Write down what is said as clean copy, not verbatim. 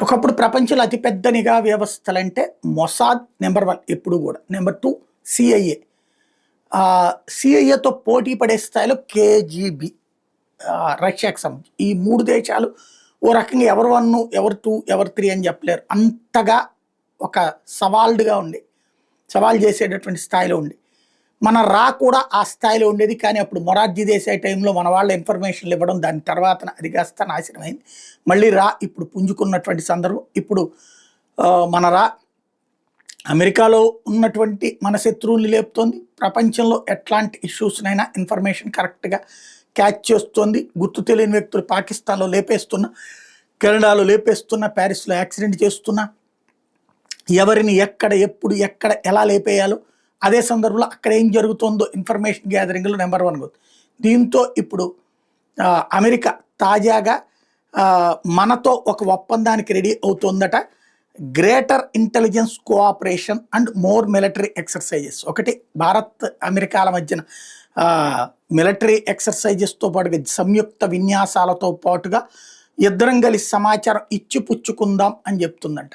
ఒకప్పుడు ప్రపంచంలో అతిపెద్ద నిఘా వ్యవస్థలంటే మొసాద్ నెంబర్ 1 ఎప్పుడు కూడా. Number 2 CIA. సిఐఏతో పోటీ పడే స్థాయిలో కేజీబీ రష్యాకి సంబంధించి. ఈ 3 దేశాలు ఓ రకంగా ఎవరు 1, ఎవరు 2, ఎవరు 3 అని చెప్పలేరు. అంతగా ఒక సవాల్డ్‌గా ఉండి, సవాల్ చేసేటటువంటి స్థాయిలో ఉంది. మన కూడా ఆ స్థాయిలో ఉండేది. కానీ అప్పుడు మొరార్జీ దేశాయ్ టైంలో మన వాళ్ళ ఇన్ఫర్మేషన్లు ఇవ్వడం, దాని తర్వాత అది కాస్త నాశనమైంది. మళ్ళీ ఇప్పుడు పుంజుకున్నటువంటి సందర్భం. ఇప్పుడు మన అమెరికాలో ఉన్నటువంటి మన శత్రువుల్ని లేపుతోంది. ప్రపంచంలో ఎట్లాంటి ఇష్యూస్నైనా ఇన్ఫర్మేషన్ కరెక్ట్గా క్యాచ్ చేస్తోంది. గుర్తు తెలియని వ్యక్తులు పాకిస్తాన్లో లేపేస్తున్నా, కెనడాలో లేపేస్తున్నా, ప్యారిస్లో యాక్సిడెంట్ చేస్తున్నా, ఎవరిని ఎక్కడ ఎప్పుడు ఎక్కడ ఎలా లేపేయాలో అదే సందర్భంలో అక్కడ ఏం జరుగుతుందో ఇన్ఫర్మేషన్ గ్యాదరింగ్లో నెంబర్ 1 దీంతో ఇప్పుడు అమెరికా తాజాగా మనతో ఒక ఒప్పందానికి రెడీ అవుతుందట. Greater intelligence cooperation and more military exercises. ఒకటి భారత్ అమెరికాల మధ్యన మిలిటరీ ఎక్సర్సైజెస్తో పాటుగా సంయుక్త విన్యాసాలతో పాటుగా ఇద్దరం కలిసి సమాచారం ఇచ్చిపుచ్చుకుందాం అని చెప్తుందంట.